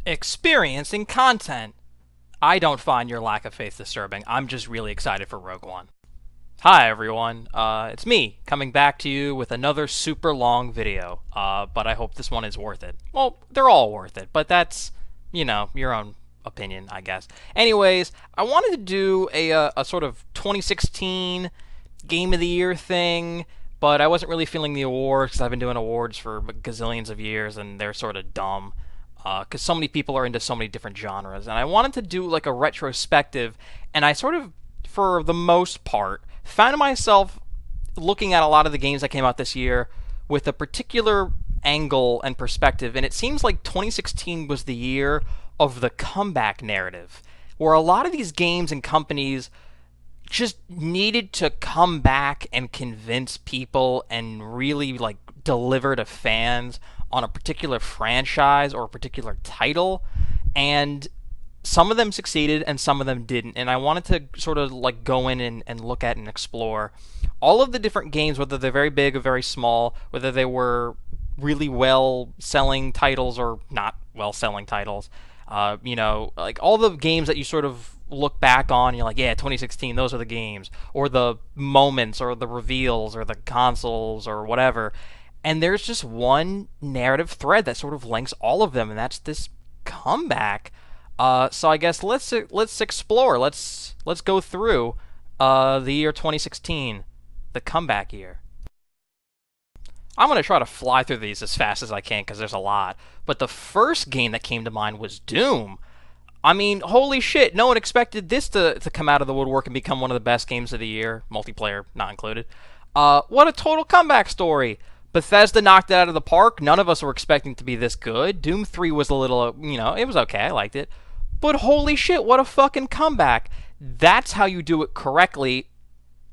Experiencing content. I don't find your lack of faith disturbing. I'm just really excited for Rogue One. Hi everyone, it's me, coming back to you with another super long video, but I hope this one is worth it. Well, they're all worth it, but that's, your own opinion, I guess. Anyways, I wanted to do a sort of 2016 Game of the Year thing, but I wasn't really feeling the awards because I've been doing awards for gazillions of years and they're sort of dumb. Because so many people are into so many different genres, and I wanted to do like a retrospective, and I sort of, for the most part, found myself looking at a lot of the games that came out this year with a particular angle and perspective, and it seems like 2016 was the year of the comeback narrative, where a lot of these games and companies just needed to come back and convince people and really like deliver to fans on a particular franchise or a particular title, and some of them succeeded and some of them didn't. And I wanted to sort of like go in and look at and explore all of the different games, whether they're very big or very small, whether they were really well selling titles or not well selling titles. Like all the games that you sort of look back on and you're like, yeah, 2016, those are the games, or the moments or the reveals or the consoles or whatever. And there's just one narrative thread that sort of links all of them, and that's this comeback. So I guess let's explore. Let's go through the year 2016, the comeback year. I'm going to try to fly through these as fast as I can because there's a lot. But the first game that came to mind was Doom. I mean, holy shit, no one expected this to come out of the woodwork and become one of the best games of the year, multiplayer not included. What a total comeback story. Bethesda knocked it out of the park. None of us were expecting it to be this good. Doom 3 was a little, it was okay. I liked it. But holy shit, what a fucking comeback. That's how you do it correctly.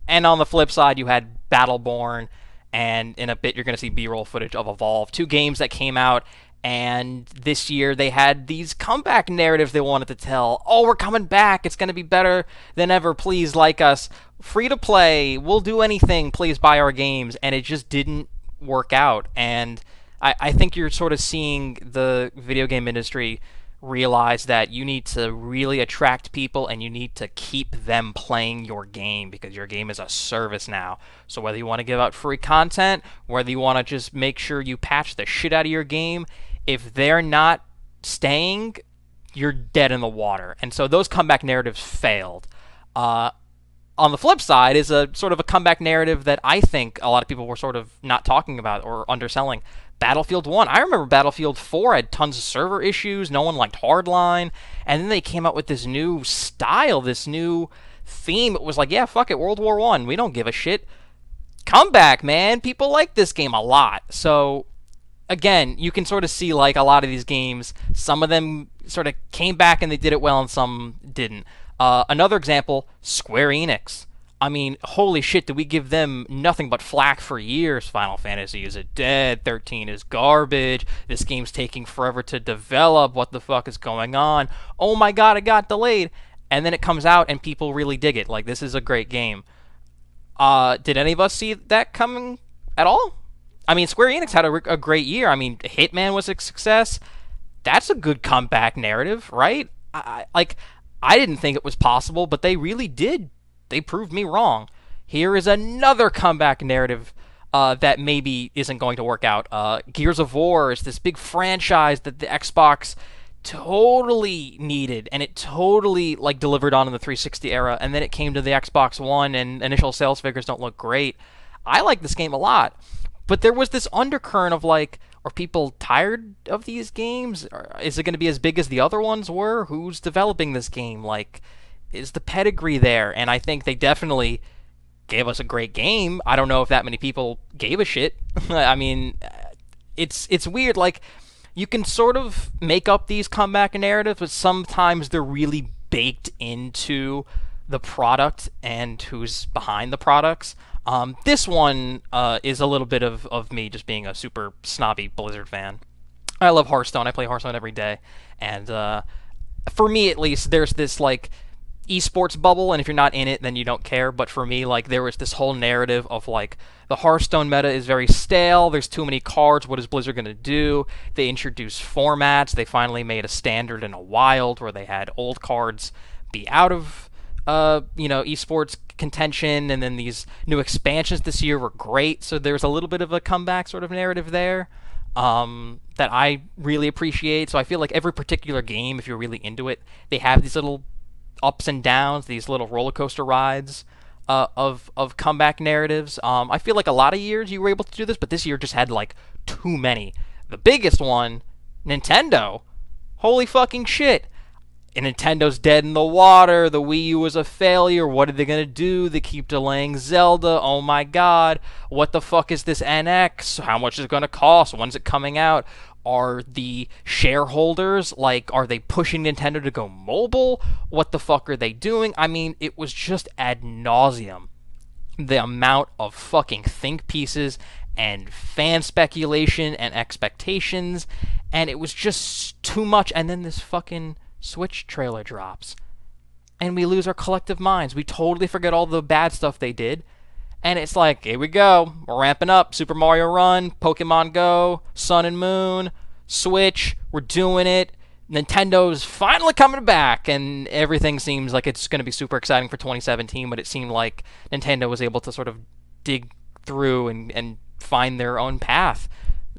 And on the flip side, you had Battleborn, and in a bit you're going to see B-roll footage of Evolve. Two games that came out, and this year they had these comeback narratives they wanted to tell. Oh, we're coming back. It's going to be better than ever. Please like us. Free to play. We'll do anything. Please buy our games. And it just didn't work out. And I think you're sort of seeing the video game industry realize that you need to really attract people and you need to keep them playing your game because your game is a service now. So whether you want to give out free content, whether you want to just make sure you patch the shit out of your game, if they're not staying, you're dead in the water. And so those comeback narratives failed. On the flip side is a sort of a comeback narrative that I think a lot of people were sort of not talking about or underselling. Battlefield 1. I remember Battlefield 4 had tons of server issues. No one liked Hardline. And then they came out with this new style, this new theme. It was like, yeah, fuck it, World War 1. We don't give a shit. Comeback, man. People like this game a lot. So, again, you can sort of see like a lot of these games, some of them sort of came back and they did it well and some didn't. Another example, Square Enix. I mean, holy shit, did we give them nothing but flack for years? Final Fantasy is dead, 13 is garbage, this game's taking forever to develop, what the fuck is going on? Oh my god, it got delayed. And then it comes out and people really dig it. Like, this is a great game. Did any of us see that coming at all? I mean, Square Enix had a great year. I mean, Hitman was a success. That's a good comeback narrative, right? I didn't think it was possible, but they really did. They proved me wrong. Here is another comeback narrative that maybe isn't going to work out. Gears of War is this big franchise that the Xbox totally needed, and it totally like delivered on in the 360 era, and then it came to the Xbox One, and initial sales figures don't look great. I like this game a lot, but there was this undercurrent of like, are people tired of these games? Or is it going to be as big as the other ones were? Who's developing this game? Like, is the pedigree there? And I think they definitely gave us a great game. I don't know if that many people gave a shit. I mean, it's weird. Like, you can sort of make up these comeback narratives, but sometimes they're really baked into the product and who's behind the products. This one is a little bit of me just being a super snobby Blizzard fan. I love Hearthstone. I play Hearthstone every day. And for me, at least, there's this, like, esports bubble, and if you're not in it, then you don't care. But for me, like, there was this whole narrative of like the Hearthstone meta is very stale. There's too many cards. What is Blizzard gonna do? They introduced formats. They finally made a standard and a wild where they had old cards be out of esports contention, and then these new expansions this year were great. So there's a little bit of a comeback sort of narrative there that I really appreciate. So I feel like every particular game, if you're really into it, they have these little ups and downs, these little roller coaster rides of comeback narratives. I feel like a lot of years you were able to do this, but this year just had like too many. The biggest one, Nintendo. Holy fucking shit. And Nintendo's dead in the water. The Wii U was a failure. What are they going to do? They keep delaying Zelda. Oh my god. What the fuck is this NX? How much is it going to cost? When's it coming out? Are the shareholders, like, are they pushing Nintendo to go mobile? What the fuck are they doing? I mean, it was just ad nauseum. The amount of fucking think pieces and fan speculation and expectations. And it was just too much. And then this fucking Switch trailer drops, and we lose our collective minds. We totally forget all the bad stuff they did, and it's like, here we go, we're ramping up. Super Mario Run, Pokemon Go, Sun and Moon, Switch, we're doing it. Nintendo's finally coming back, and everything seems like it's going to be super exciting for 2017, but it seemed like Nintendo was able to sort of dig through and find their own path.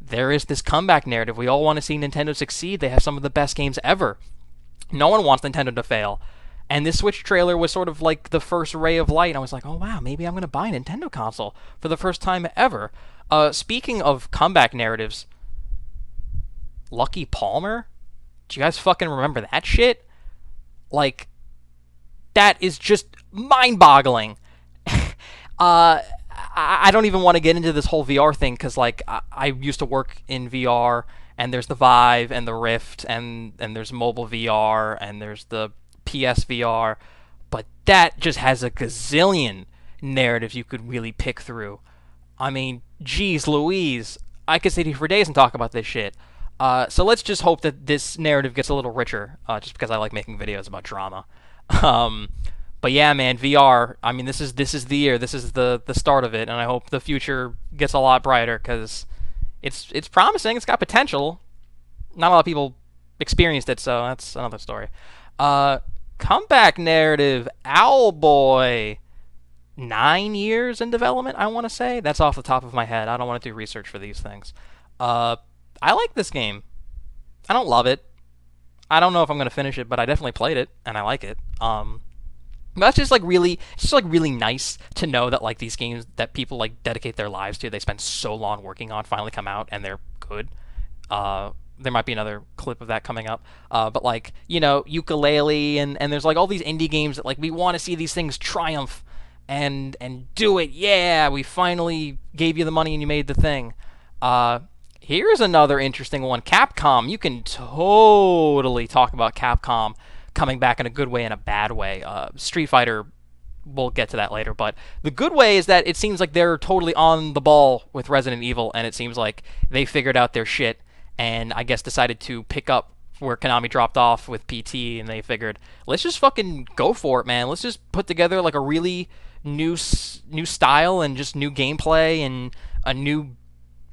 There is this comeback narrative. We all want to see Nintendo succeed. They have some of the best games ever. No one wants Nintendo to fail. And this Switch trailer was sort of like the first ray of light. I was like, oh wow, maybe I'm going to buy a Nintendo console for the first time ever. Speaking of comeback narratives, Lucky Palmer? Do you guys fucking remember that shit? Like, that is just mind-boggling. I don't even want to get into this whole VR thing, because like I used to work in VR, and there's the Vive and the Rift, and there's mobile VR, and there's the PSVR, but that just has a gazillion narratives you could really pick through. I mean, geez Louise, I could sit here for days and talk about this shit. So let's just hope that this narrative gets a little richer, just because I like making videos about drama. But yeah, man, VR. I mean, this is the year. This is the start of it, and I hope the future gets a lot brighter, because it's promising. It's got potential. Not a lot of people experienced it, so that's another story. Comeback narrative, Owlboy. 9 years in development, I want to say. That's off the top of my head. I don't want to do research for these things. I like this game. I don't love it. I don't know if I'm going to finish it, but I definitely played it, and I like it. That's just really nice to know that like these games that people like dedicate their lives to, they spend so long working on, finally come out and they're good. There might be another clip of that coming up. But like, Ukulele and there's like all these indie games that like we want to see these things triumph and do it. Yeah, we finally gave you the money and you made the thing. Here's another interesting one. Capcom. You can totally talk about Capcom coming back in a good way and a bad way. Street Fighter, we'll get to that later, but the good way is that it seems like they're totally on the ball with Resident Evil, and it seems like they figured out their shit, and I guess decided to pick up where Konami dropped off with PT, and they figured, let's just fucking go for it, man. Let's just put together like a really new style and just new gameplay and a new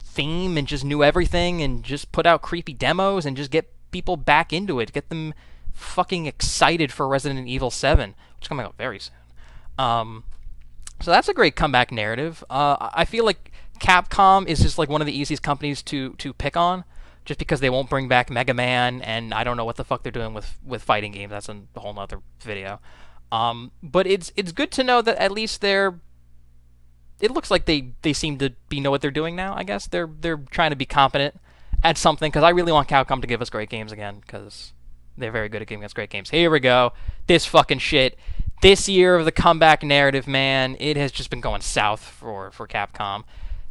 theme and just new everything, and just put out creepy demos and just get people back into it, get them fucking excited for Resident Evil 7, which is coming out very soon. So that's a great comeback narrative. I feel like Capcom is just like one of the easiest companies to pick on, just because they won't bring back Mega Man, and I don't know what the fuck they're doing with fighting games. That's a whole nother video. But it's good to know that at least it looks like they seem to know what they're doing now. I guess they're trying to be competent at something, because I really want Capcom to give us great games again, because they're very good at giving us great games. Here we go. This fucking shit. This year of the comeback narrative, man, it has just been going south for Capcom.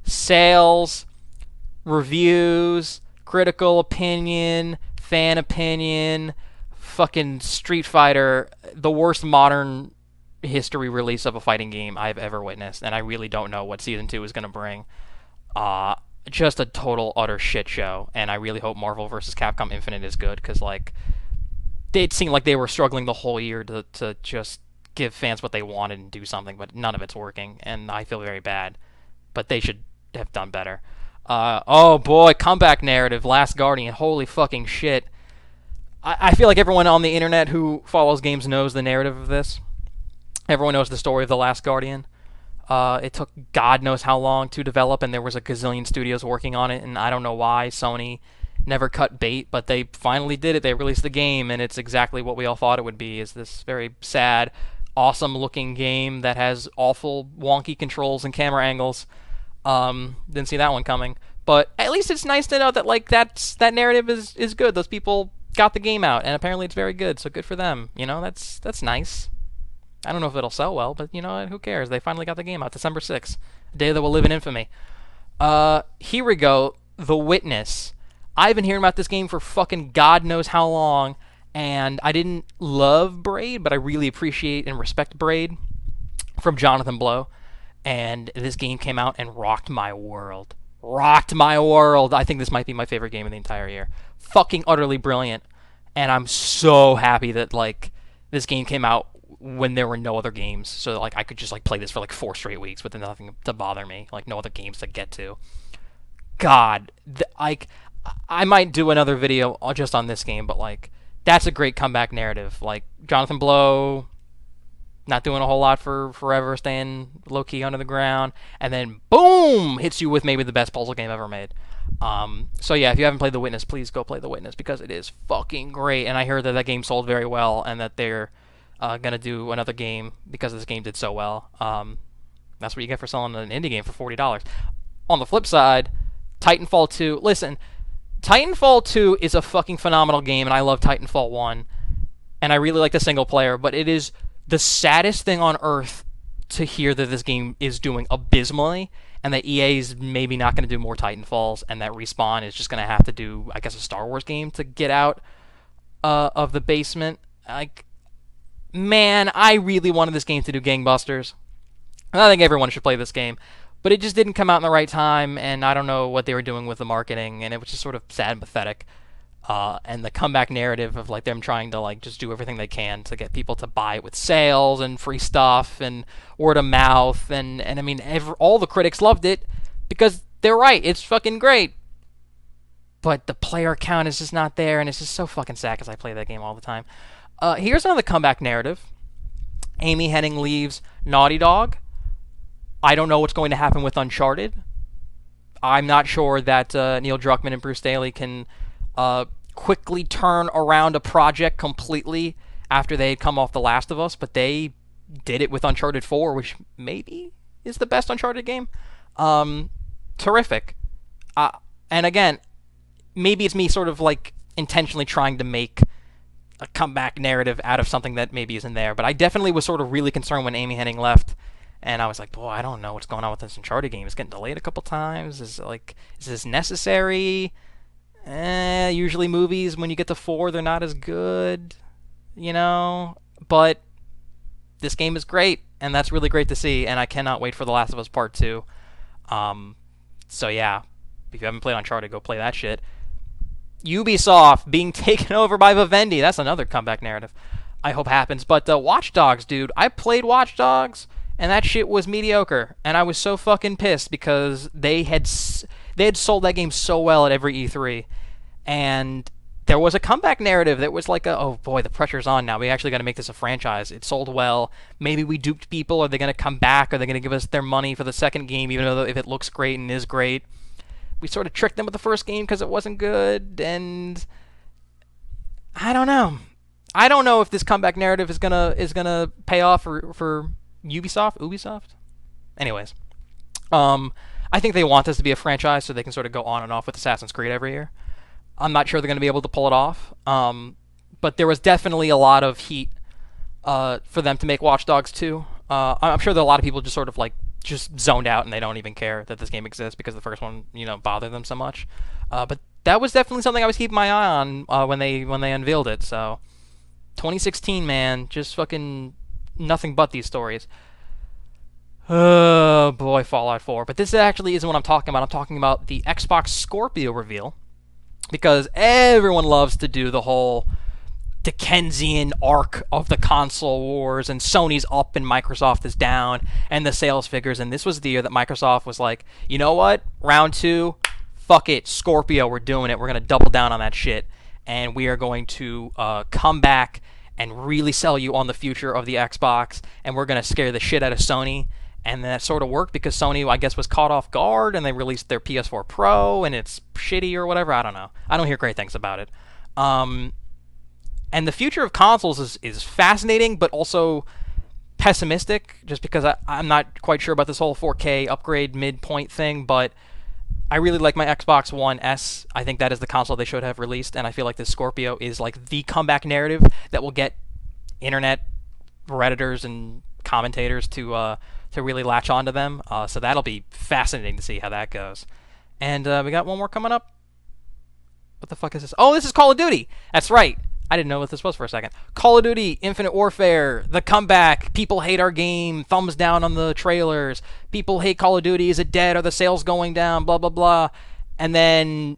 Sales, reviews, critical opinion, fan opinion, fucking Street Fighter, the worst modern history release of a fighting game I've ever witnessed, and I really don't know what Season 2 is going to bring. Just a total, utter shit show, and I really hope Marvel vs. Capcom Infinite is good, because, like, it seemed like they were struggling the whole year to just give fans what they wanted and do something, but none of it's working, and I feel very bad. But they should have done better. Oh boy, comeback narrative, Last Guardian, holy fucking shit. I feel like everyone on the internet who follows games knows the narrative of this. Everyone knows the story of The Last Guardian. It took God knows how long to develop, and there was a gazillion studios working on it, and I don't know why Sony never cut bait, but they finally did it. They released the game, and it's exactly what we all thought it would be, is this very sad, awesome-looking game that has awful, wonky controls and camera angles. Didn't see that one coming. But at least it's nice to know that, like, that narrative is good. Those people got the game out, and apparently it's very good, so good for them. You know, that's nice. I don't know if it'll sell well, but, you know, who cares? They finally got the game out, December 6th, a day that will live in infamy. Here we go, The Witness. I've been hearing about this game for fucking God knows how long, and I didn't love Braid, but I really appreciate and respect Braid from Jonathan Blow. And this game came out and rocked my world. Rocked my world! I think this might be my favorite game of the entire year. Fucking utterly brilliant. And I'm so happy that, like, this game came out when there were no other games. So that, like, I could just, like, play this for, like, 4 straight weeks with nothing to bother me. Like, no other games to get to. God. I might do another video just on this game, but, like, that's a great comeback narrative. Like, Jonathan Blow not doing a whole lot for forever, staying low-key under the ground, and then boom, hits you with maybe the best puzzle game ever made. So yeah, if you haven't played The Witness, please go play The Witness, because it is fucking great, and I heard that game sold very well, and that they're gonna do another game because this game did so well. That's what you get for selling an indie game for $40. On the flip side, Titanfall 2, listen, Titanfall 2 is a fucking phenomenal game, and I love Titanfall 1, and I really like the single player, but it is the saddest thing on earth to hear that this game is doing abysmally, and that EA is maybe not going to do more Titanfalls, and that Respawn is just going to have to do, I guess, a Star Wars game to get out of the basement. Like, man, I really wanted this game to do gangbusters. And I think everyone should play this game, but it just didn't come out in the right time, and I don't know what they were doing with the marketing, and it was just sort of sad and pathetic. And the comeback narrative of, like, them trying to, like, just do everything they can to get people to buy it with sales and free stuff and word of mouth, and I mean, all the critics loved it because they're right, it's fucking great. But the player count is just not there, and it's just so fucking sad because I play that game all the time. Here's another comeback narrative. Amy Hennig leaves Naughty Dog. I don't know what's going to happen with Uncharted. I'm not sure that Neil Druckmann and Bruce Staley can quickly turn around a project completely after they had come off The Last of Us, but they did it with Uncharted 4, which maybe is the best Uncharted game. Terrific. And again, maybe it's me sort of, like, intentionally trying to make a comeback narrative out of something that maybe isn't there, but I definitely was sort of really concerned when Amy Hennig left, and I was like, boy, I don't know what's going on with this Uncharted game. It's getting delayed a couple times. Is this necessary? Usually movies, when you get to 4, they're not as good, you know? But this game is great, and that's really great to see, and I cannot wait for The Last of Us Part 2. So yeah, if you haven't played Uncharted, go play that shit. Ubisoft being taken over by Vivendi, that's another comeback narrative I hope happens. But Watch Dogs, dude, I played Watch Dogs, and that shit was mediocre, and I was so fucking pissed because they had sold that game so well at every E3, and there was a comeback narrative that was like, oh boy, the pressure's on now. We actually got to make this a franchise. It sold well. Maybe we duped people. Are they going to come back? Are they going to give us their money for the second game, even though if it looks great and is great? We sort of tricked them with the first game because it wasn't good, and I don't know. I don't know if this comeback narrative is gonna pay off for Ubisoft. Anyways, I think they want this to be a franchise so they can sort of go on and off with Assassin's Creed every year. I'm not sure they're going to be able to pull it off, but there was definitely a lot of heat for them to make Watch Dogs 2. I'm sure that a lot of people just sort of like just zoned out and they don't even care that this game exists because the first one, you know, bothered them so much. But that was definitely something I was keeping my eye on when they unveiled it. So 2016, man, just fucking nothing but these stories. Oh boy, Fallout 4. But this actually isn't what I'm talking about. I'm talking about the Xbox Scorpio reveal, because everyone loves to do the whole Dickensian arc of the console wars, and Sony's up and Microsoft is down, and the sales figures. And this was the year that Microsoft was like, you know what? Round 2, fuck it, Scorpio, we're doing it. We're going to double down on that shit, and we are going to come back and really sell you on the future of the Xbox, and we're going to scare the shit out of Sony. And that sort of worked because Sony, I guess, was caught off guard, and they released their PS4 Pro, and it's shitty or whatever. I don't know. I don't hear great things about it. And the future of consoles is fascinating, but also pessimistic, just because I'm not quite sure about this whole 4K upgrade midpoint thing, but I really like my Xbox One S. I think that is the console they should have released, and I feel like this Scorpio is like the comeback narrative that will get internet redditors and commentators to really latch onto them. So that'll be fascinating to see how that goes. And we got one more coming up. What the fuck is this? Oh, this is Call of Duty. That's right. I didn't know what this was for a second. Call of Duty, Infinite Warfare, the comeback. People hate our game. Thumbs down on the trailers. People hate Call of Duty. Is it dead? Are the sales going down? Blah, blah, blah. And then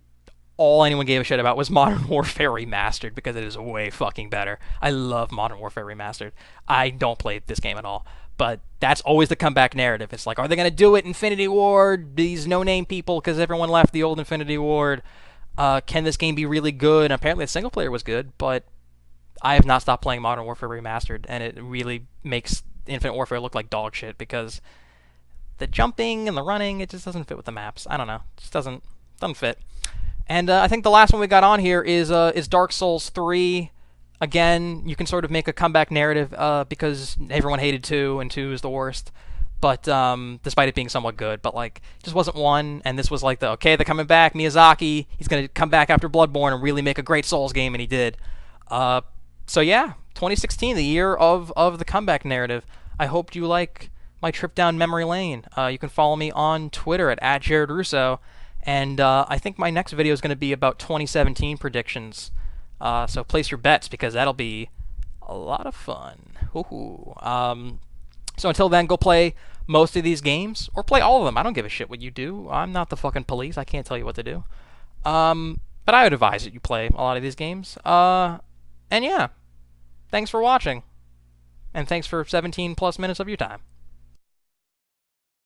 all anyone gave a shit about was Modern Warfare Remastered, because it is way fucking better. I love Modern Warfare Remastered. I don't play this game at all, but that's always the comeback narrative. It's like, are they going to do it? Infinity Ward, these no-name people, because everyone left the old Infinity Ward. Can this game be really good? And apparently the single player was good, but I have not stopped playing Modern Warfare Remastered, and it really makes Infinite Warfare look like dog shit, because the jumping and the running, it just doesn't fit with the maps. I don't know. It just doesn't fit. And I think the last one we got on here is Dark Souls 3. Again, you can sort of make a comeback narrative because everyone hated 2, and 2 is the worst. But despite it being somewhat good, but like, it just wasn't one. And this was like they're coming back. Miyazaki, he's gonna come back after Bloodborne and really make a great Souls game, and he did. So yeah, 2016, the year of the comeback narrative. I hope you like my trip down memory lane. You can follow me on Twitter at @JaredRusso, and I think my next video is going to be about 2017 predictions. So place your bets, because that'll be a lot of fun. Ooh. So until then, go play most of these games, or play all of them. I don't give a shit what you do. I'm not the fucking police. I can't tell you what to do. But I would advise that you play a lot of these games. And yeah, thanks for watching. And thanks for 17 plus minutes of your time.